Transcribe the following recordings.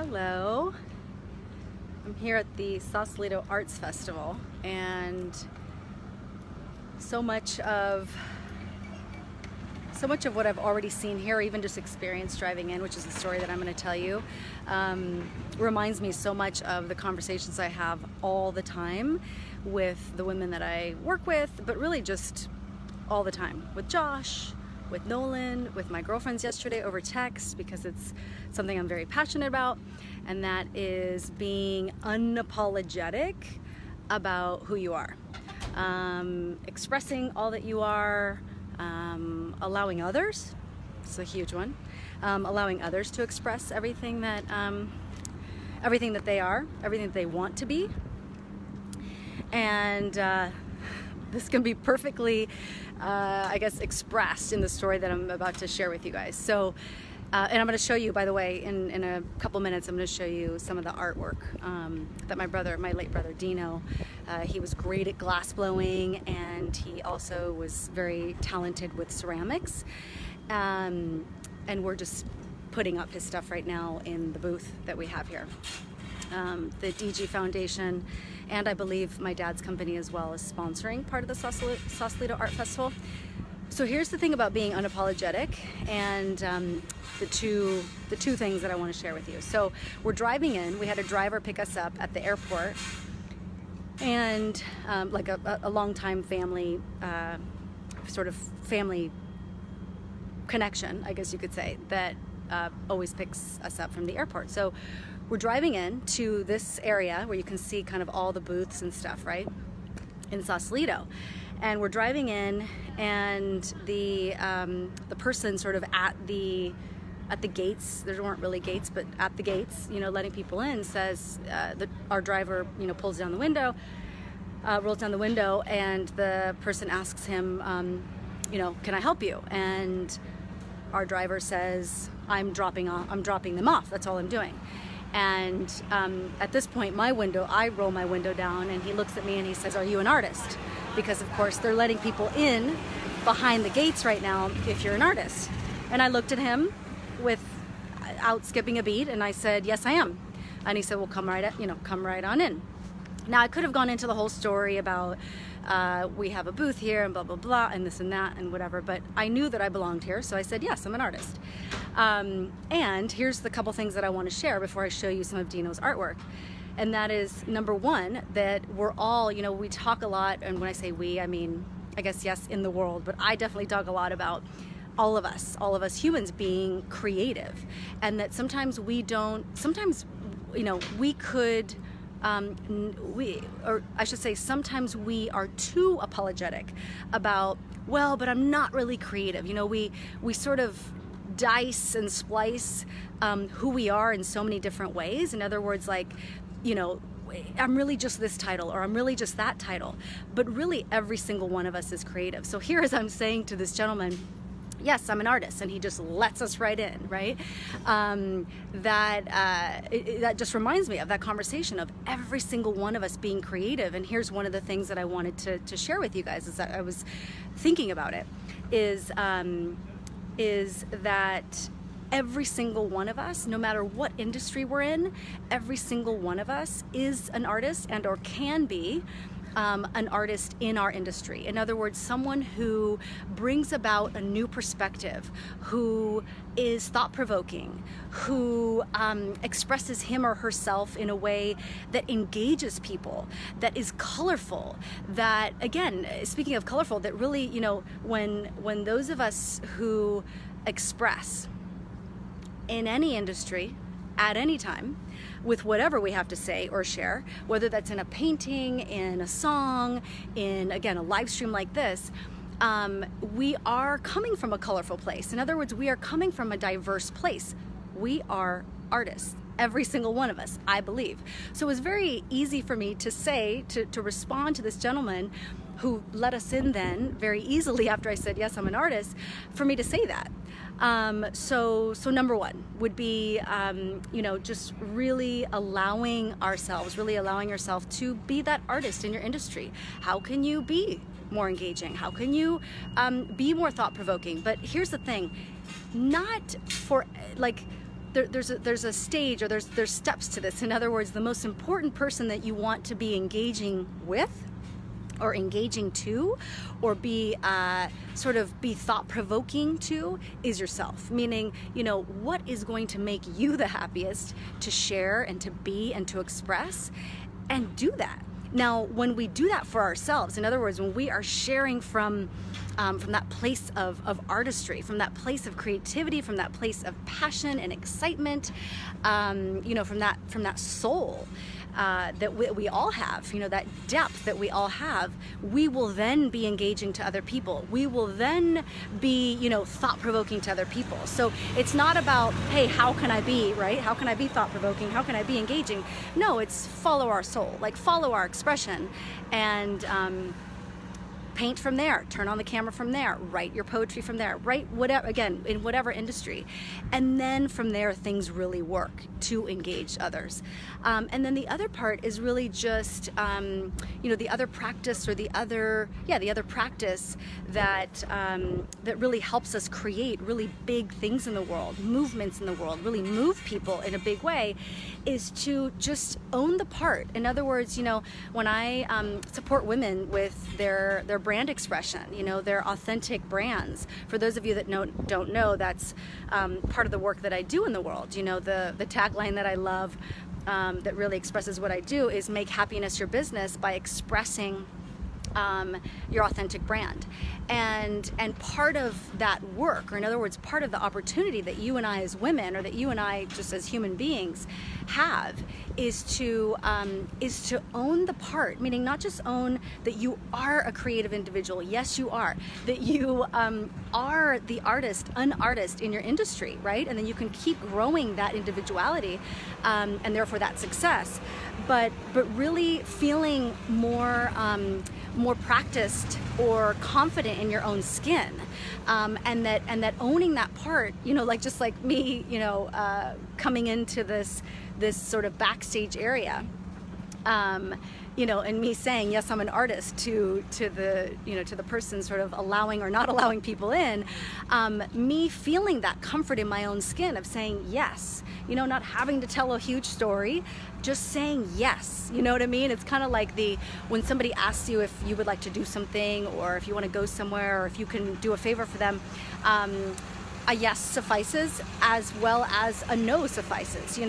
Hello, I'm here at the Sausalito Arts Festival, and so much of what I've already seen here, even just experienced driving in, which is the story that I'm going to tell you, reminds me so much of the conversations I have all the time with the women that I work with, but really just all the time with Josh, with Nolan, with my girlfriends yesterday over text, because it's something I'm very passionate about, and that is being unapologetic about who you are, expressing all that you are, allowing others, it's a huge one, allowing others to express everything that they are, everything that they want to be, and this can be perfectly, I guess, expressed in the story that I'm about to share with you guys. So, and I'm going to show you, by the way, in a couple minutes, I'm going to show you some of the artwork that my late brother Dino, he was great at glass blowing, and he also was very talented with ceramics. And we're just putting up his stuff right now in the booth that we have here. The DG Foundation, and I believe my dad's company as well, is sponsoring part of the Sausalito Art Festival. So here's the thing about being unapologetic, and the two things that I want to share with you. So we're driving in. We had a driver pick us up at the airport, and like a longtime family, sort of family connection, I guess you could say, that always picks us up from the airport. So we're driving in to this area where you can see kind of all the booths and stuff, right, in Sausalito. And we're driving in, and the person sort of at the gates, there weren't really gates, but at the gates, letting people in, says, our driver, pulls down the window, rolls down the window, and the person asks him, can I help you? And our driver says, I'm dropping them off. That's all I'm doing. And at this point, I roll my window down, and he looks at me and he says, are you an artist? Because of course they're letting people in behind the gates right now if you're an artist. And I looked at him without skipping a beat, and I said, yes, I am. And he said, well, come right on in. Now I could have gone into the whole story about we have a booth here and blah, blah, blah, and this and that and whatever, but I knew that I belonged here, so I said, yes, I'm an artist. And here's the couple things that I want to share before I show you some of Dino's artwork. And that is, number one, that we're all, we talk a lot, and when I say we, I mean, I guess, yes, in the world, but I definitely talk a lot about all of us humans being creative, and that sometimes we could, sometimes we are too apologetic about, well, but I'm not really creative. We sort of dice and splice who we are in so many different ways. In other words, like, I'm really just this title, or I'm really just that title. But really, every single one of us is creative. So here, as I'm saying to this gentleman, yes, I'm an artist, and he just lets us right in, right? That just reminds me of that conversation of every single one of us being creative. And here's one of the things that I wanted to share with you guys, is that I was thinking about it, is that every single one of us, no matter what industry we're in, every single one of us is an artist, and or can be an artist in our industry. In other words, someone who brings about a new perspective, who is thought-provoking, who expresses him or herself in a way that engages people, that is colorful, that, again, speaking of colorful, that really, when those of us who express in any industry, at any time, with whatever we have to say or share, whether that's in a painting, in a song, in, again, a live stream like this, we are coming from a colorful place. In other words, we are coming from a diverse place. We are artists, every single one of us, I believe. So it was very easy for me to say, to respond to this gentleman who let us in then very easily after I said, yes, I'm an artist, for me to say that. So number one would be, just really allowing yourself to be that artist in your industry. How can you be more engaging? How can you be more thought-provoking? But here's the thing, not for, like, there's a stage, or there's steps to this. In other words, the most important person that you want to be engaging with, or engaging to, or be be thought-provoking to, is yourself. Meaning, what is going to make you the happiest to share and to be and to express, and do that. Now, when we do that for ourselves, in other words, when we are sharing from that place of artistry, from that place of creativity, from that place of passion and excitement, from that soul that we all have, that depth that we all have, we will then be engaging to other people. We will then be, thought-provoking to other people. So it's not about, hey, how can I be, right? How can I be thought-provoking? How can I be engaging? No, it's follow our soul, like follow our expression, and paint from there, turn on the camera from there, write your poetry from there, write whatever, again, in whatever industry. And then from there, things really work to engage others. And then the other part is really just, the other practice, or the other practice that really helps us create really big things in the world, movements in the world, really move people in a big way, is to just own the part. In other words, when I support women with their brand expression, their authentic brands. For those of you that don't know, that's part of the work that I do in the world. The tagline that I love, that really expresses what I do, is make happiness your business by expressing your authentic brand. And part of that work, or in other words, part of the opportunity that you and I as women, or that you and I just as human beings have, is to own the part. Meaning, not just own that you are a creative individual. Yes, you are. That you are the an artist in your industry, right? And then you can keep growing that individuality, and therefore that success. But really feeling more practiced or confident in your own skin, and that owning that part, just like me, coming into this sort of backstage area, and me saying, yes, I'm an artist, to the person sort of allowing or not allowing people in, me feeling that comfort in my own skin of saying yes, not having to tell a huge story, just saying yes. You know what I mean? It's kind of like when somebody asks you if you would like to do something, or if you want to go somewhere, or if you can do a favor for them, a yes suffices, as well as a no suffices.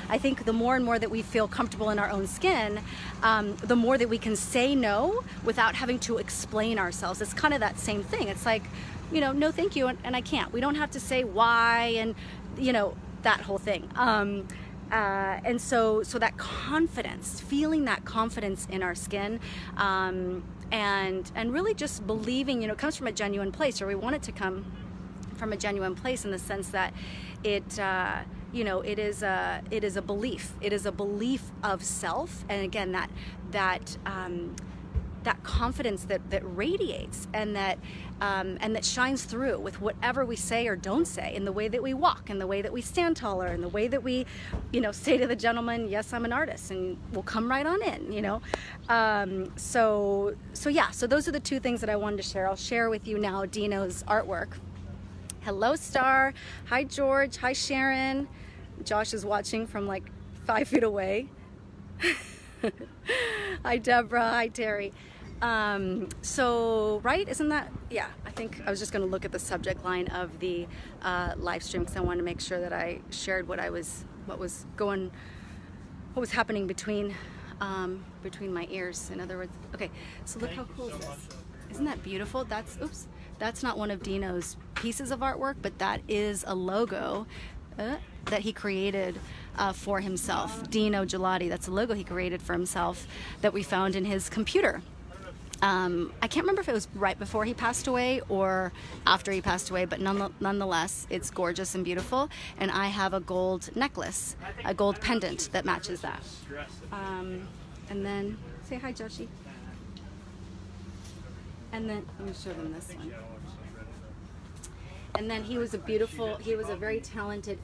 I think the more and more that we feel comfortable in our own skin, the more that we can say no without having to explain ourselves. It's kind of that same thing. It's like, no thank you, and I can't. We don't have to say why, and that whole thing. And so that confidence, feeling that confidence in our skin, and really just believing, it comes from a genuine place, or we want it to come from a genuine place, in the sense that it is a belief. It is a belief of self, and again, that confidence that radiates, and that shines through with whatever we say or don't say, in the way that we walk, in the way that we stand taller, in the way that we, say to the gentleman, yes, I'm an artist, and we'll come right on in, So those are the two things that I wanted to share. I'll share with you now Dino's artwork. Hello, Star. Hi, George. Hi, Sharon. Josh is watching from like 5 feet away. Hi, Deborah. Hi, Terry. Right, isn't that, yeah, I think I was just going to look at the subject line of the live stream, because I wanted to make sure that I shared what was happening between my ears. In other words, okay, so look how cool is this. Isn't that beautiful? That's not one of Dino's pieces of artwork, but that is a logo that he created for himself. Dino Gelati, that's a logo he created for himself that we found in his computer. I can't remember if it was right before he passed away or after he passed away, but nonetheless, it's gorgeous and beautiful. And I have a gold necklace, a gold pendant that matches that. And then, say hi, Joshi. And then, let me show them this one. And then he was a very talented,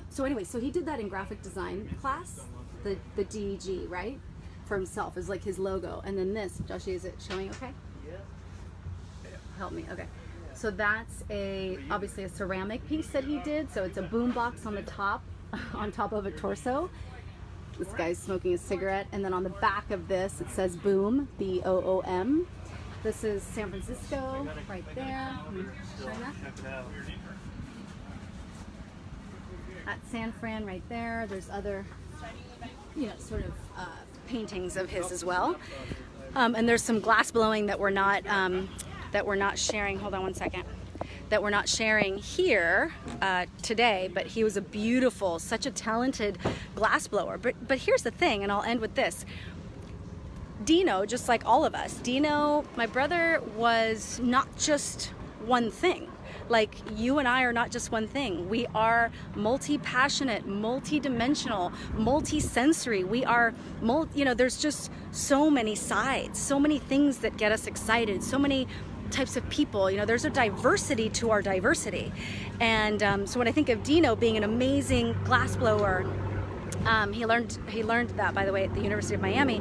so he did that in graphic design class, the DEG, right? For himself, is like his logo. And then this, Joshi, is it showing okay? Yeah. Help me, okay. So that's obviously a ceramic piece that he did. So it's a boom box on the top, on top of a torso. This guy's smoking a cigarette, and then on the back of this it says Boom, B-O-O-M. This is San Francisco, right there. China. At San Fran, right there. There's other, sort of paintings of his as well. And there's some glass blowing that we're not sharing. Hold on one second. That we're not sharing here today, but he was such a talented glass blower. But here's the thing, and I'll end with this. Dino, just like all of us, my brother, was not just one thing. Like, you and I are not just one thing. We are multi-passionate, multi-dimensional, multi-sensory. We are, there's just so many sides, so many things that get us excited, so many types of people. There's a diversity to our diversity. And so when I think of Dino being an amazing glass blower, he learned that, by the way, at the University of Miami,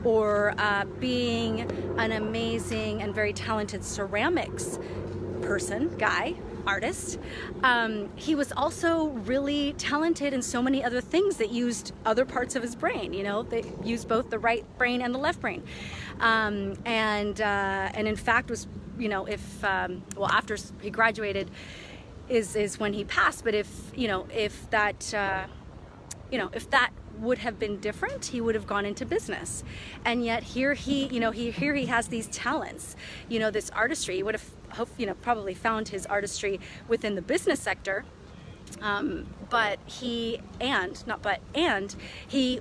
or being an amazing and very talented ceramics artist. He was also really talented in so many other things that used other parts of his brain. They used both the right brain and the left brain. And in fact was, after he graduated is when he passed. But if that would have been different, he would have gone into business. And yet here he has these talents, this artistry. He would have probably found his artistry within the business sector. But he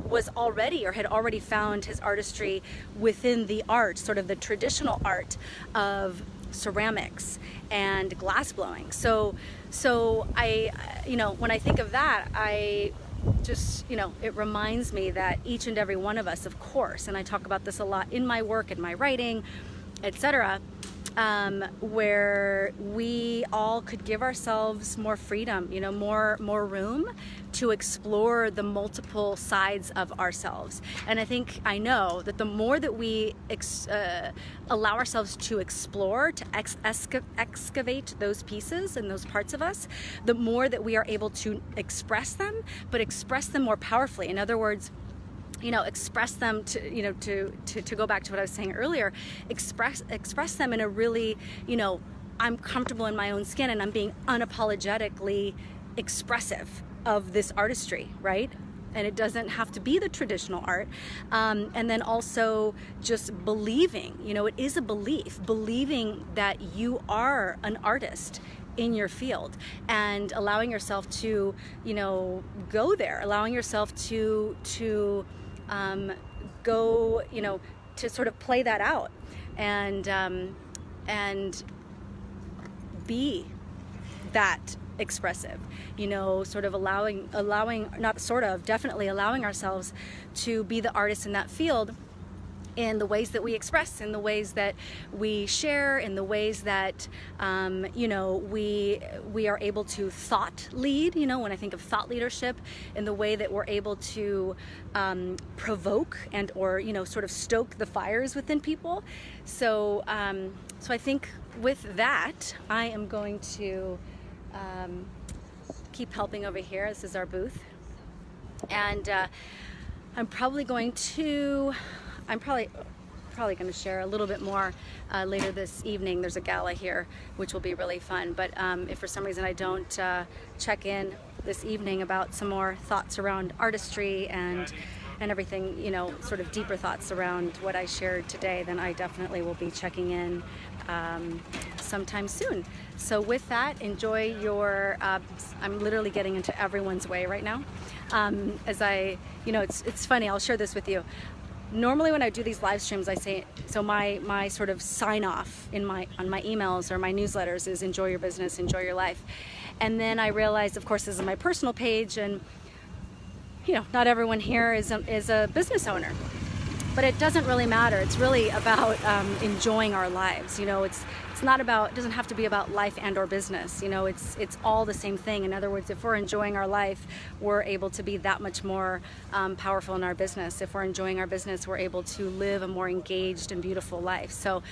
was already, or had already found his artistry within the art, sort of the traditional art of ceramics and glass blowing. So I, when I think of that, I just, it reminds me that each and every one of us, of course, and I talk about this a lot in my work, in my writing, etc., where we all could give ourselves more freedom, more room to explore the multiple sides of ourselves. And I know that the more that we allow ourselves to explore, to excavate those pieces and those parts of us, the more that we are able to express them, but express them more powerfully. In other words, express them to go back to what I was saying earlier, express them in a really, I'm comfortable in my own skin and I'm being unapologetically expressive of this artistry, right? And it doesn't have to be the traditional art. And then also just believing, it is a believing that you are an artist in your field, and allowing yourself to, go there, allowing yourself to go, to sort of play that out and be that expressive, sort of definitely allowing ourselves to be the artist in that field, in the ways that we express, in the ways that we share, in the ways that we are able to thought lead, when I think of thought leadership, in the way that we're able to provoke and or sort of stoke the fires within people. So I think with that, I am going to keep helping over here. This is our booth, and I'm probably going to share a little bit more later this evening. There's a gala here, which will be really fun. But if for some reason I don't check in this evening about some more thoughts around artistry and everything, sort of deeper thoughts around what I shared today, then I definitely will be checking in sometime soon. So with that, enjoy your, I'm literally getting into everyone's way right now. As I, it's funny, I'll share this with you. Normally when I do these live streams, I say, so my sort of sign off on my emails or my newsletters is enjoy your business, enjoy your life. And then I realized, of course, this is my personal page, and not everyone here is a business owner. But it doesn't really matter. It's really about enjoying our lives. It's it's not about, it doesn't have to be about life and or business. You know, it's all the same thing. In other words, if we're enjoying our life, we're able to be that much more powerful in our business. If we're enjoying our business, we're able to live a more engaged and beautiful life. So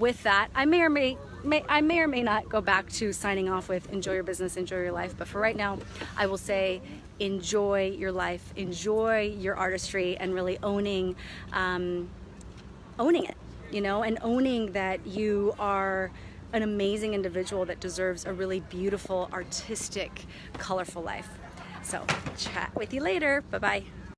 with that, I may or may not go back to signing off with enjoy your business, enjoy your life. But for right now, I will say enjoy your life, enjoy your artistry, and really owning it, you know, and owning that you are an amazing individual that deserves a really beautiful, artistic, colorful life. So chat with you later. Bye-bye.